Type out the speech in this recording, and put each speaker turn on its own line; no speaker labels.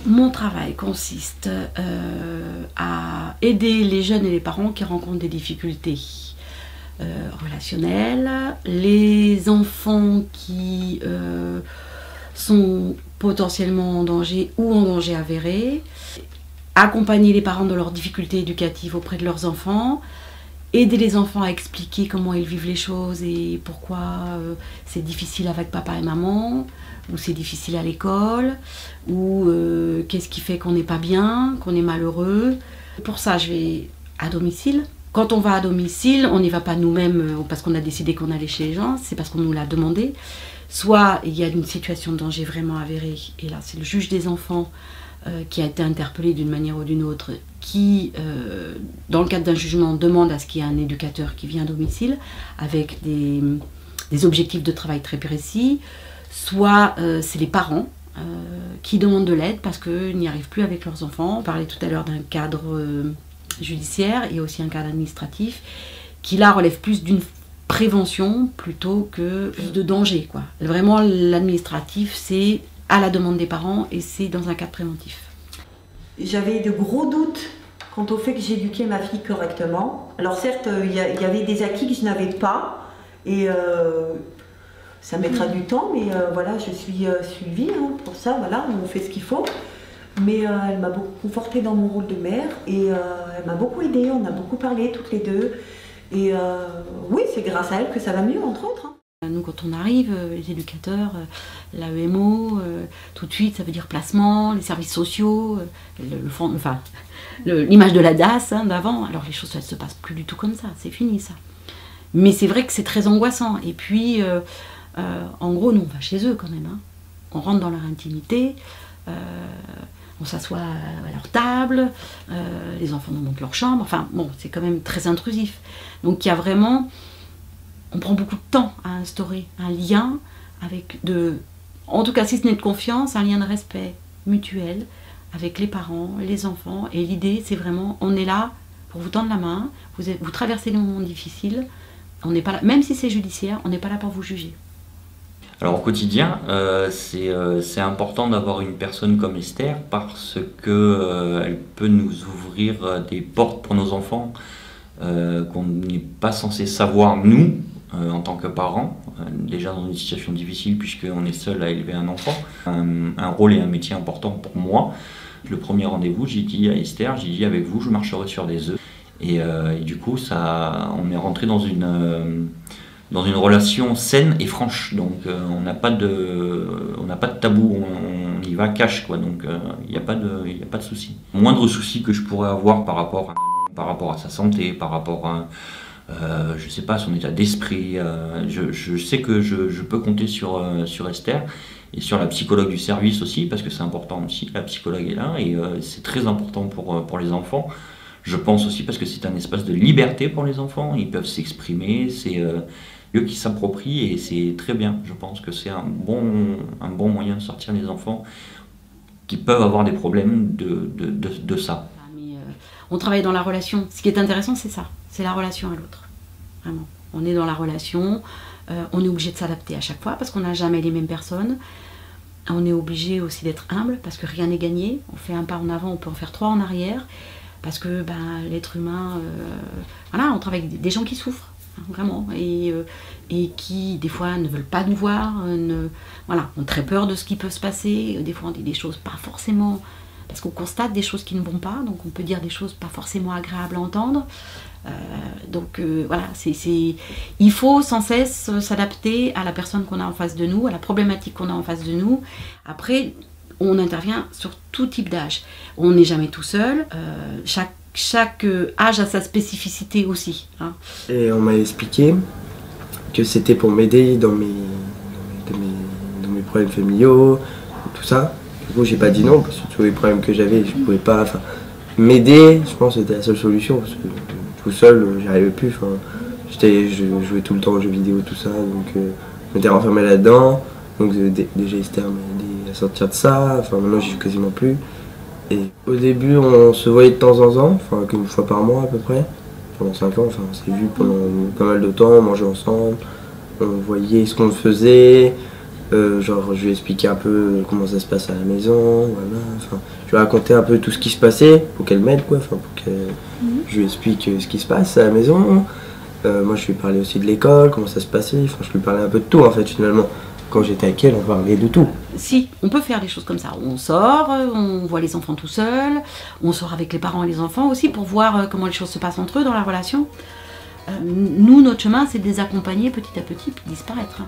Mon travail consiste à aider les jeunes et les parents qui rencontrent des difficultés relationnelles, les enfants qui sont potentiellement en danger ou en danger avéré, accompagner les parents dans leurs difficultés éducatives auprès de leurs enfants, aider les enfants à expliquer comment ils vivent les choses et pourquoi c'est difficile avec papa et maman, ou c'est difficile à l'école, ou qu'est-ce qui fait qu'on n'est pas bien, qu'on est malheureux. Pour ça, je vais à domicile. Quand on va à domicile, on n'y va pas nous-mêmes parce qu'on a décidé qu'on allait chez les gens, c'est parce qu'on nous l'a demandé. Soit il y a une situation de danger vraiment avérée, et là c'est le juge des enfants qui a été interpellé d'une manière ou d'une autre, qui, dans le cadre d'un jugement, demande à ce qu'il y ait un éducateur qui vient à domicile, avec des objectifs de travail très précis. Soit c'est les parents qui demandent de l'aide parce qu'ils n'y arrivent plus avec leurs enfants. On parlait tout à l'heure d'un cadre judiciaire, il y a aussi un cadre administratif qui là relève plus d'une prévention plutôt que de danger, quoi. Vraiment l'administratif c'est à la demande des parents et c'est dans un cadre préventif.
J'avais de gros doutes quant au fait que j'éduquais ma fille correctement. Alors certes il y avait des acquis que je n'avais pas et ça mettra du temps, mais voilà, je suis suivie pour ça, voilà, on fait ce qu'il faut. Mais elle m'a beaucoup confortée dans mon rôle de mère et elle m'a beaucoup aidée, on a beaucoup parlé toutes les deux. Et oui, c'est grâce à elle que ça va mieux, entre autres.
Nous, quand on arrive, les éducateurs, l'AEMO, tout de suite, ça veut dire placement, les services sociaux, l'image de la DAS d'avant. Alors les choses, ça ne se passe plus du tout comme ça, c'est fini ça. Mais c'est vrai que c'est très angoissant. Et puis, en gros, nous, on va chez eux quand même. Hein. On rentre dans leur intimité, on s'assoit à leur table, les enfants nous montrent leur chambre. Enfin, bon, c'est quand même très intrusif. Donc, il y a vraiment... On prend beaucoup de temps à instaurer un lien avec en tout cas si ce n'est de confiance, un lien de respect mutuel avec les parents, les enfants. Et l'idée c'est vraiment, on est là pour vous tendre la main, vous traversez des moments difficiles, on n'est pas là, même si c'est judiciaire, on n'est pas là pour vous juger.
Alors au quotidien, c'est important d'avoir une personne comme Esther parce qu'elle peut nous ouvrir des portes pour nos enfants qu'on n'est pas censé savoir nous, en tant que parents, déjà dans une situation difficile puisqu'on est seul à élever un enfant, un rôle et un métier important pour moi. Le premier rendez-vous, j'ai dit à Esther, j'ai dit avec vous je marcherai sur des œufs et du coup on est rentré dans une relation saine et franche, donc on n'a pas de tabou, on y va cash quoi, donc il n'y a pas de souci. Moindre souci que je pourrais avoir par rapport à sa santé, par rapport à je sais pas, son état d'esprit, je sais que je peux compter sur Esther et sur la psychologue du service aussi, parce que c'est important aussi, la psychologue est là et c'est très important pour les enfants. Je pense aussi parce que c'est un espace de liberté pour les enfants, ils peuvent s'exprimer, c'est eux qui s'approprient et c'est très bien. Je pense que c'est un bon moyen de sortir les enfants qui peuvent avoir des problèmes de ça.
On travaille dans la relation. Ce qui est intéressant, c'est ça. C'est la relation à l'autre. Vraiment. On est dans la relation. On est obligé de s'adapter à chaque fois parce qu'on n'a jamais les mêmes personnes. On est obligé aussi d'être humble parce que rien n'est gagné. On fait un pas en avant, on peut en faire 3 en arrière. Parce que l'être humain... voilà, on travaille avec des gens qui souffrent. Hein, vraiment. Et qui, des fois, ne veulent pas nous voir. Voilà, ont très peur de ce qui peut se passer. Des fois, on dit des choses pas forcément... Parce qu'on constate des choses qui ne vont pas, donc on peut dire des choses pas forcément agréables à entendre. Voilà, il faut sans cesse s'adapter à la personne qu'on a en face de nous, à la problématique qu'on a en face de nous. Après, on intervient sur tout type d'âge. On n'est jamais tout seul, chaque âge a sa spécificité aussi. Hein.
Et on m'a expliqué que c'était pour m'aider dans mes problèmes familiaux, tout ça. Du coup, j'ai pas dit non, parce que tous les problèmes que j'avais, je pouvais pas. M'aider, je pense que c'était la seule solution, parce que tout seul, j'y arrivais plus. Je jouais tout le temps aux jeux vidéo, tout ça, donc je m'étais renfermé là-dedans. Donc déjà Esther m'a aidé à sortir de ça, enfin maintenant j'y joue quasiment plus. Et au début on se voyait de temps en temps, enfin qu'une fois par mois à peu près, pendant 5 ans, enfin on s'est vu pendant pas mal de temps, on mangeait ensemble, on voyait ce qu'on faisait, genre je lui expliquais un peu comment ça se passe à la maison, voilà, enfin je lui racontais un peu tout ce qui se passait pour qu'elle m'aide quoi, enfin pour que je lui explique ce qui se passe à la maison. Moi je lui parlais aussi de l'école, comment ça se passait, enfin je lui parlais un peu de tout en fait finalement. Quand j'étais avec elle, on parlait de tout.
Si, on peut faire des choses comme ça. On sort, on voit les enfants tout seuls, on sort avec les parents et les enfants aussi pour voir comment les choses se passent entre eux dans la relation. Nous, notre chemin, c'est de les accompagner petit à petit puis disparaître.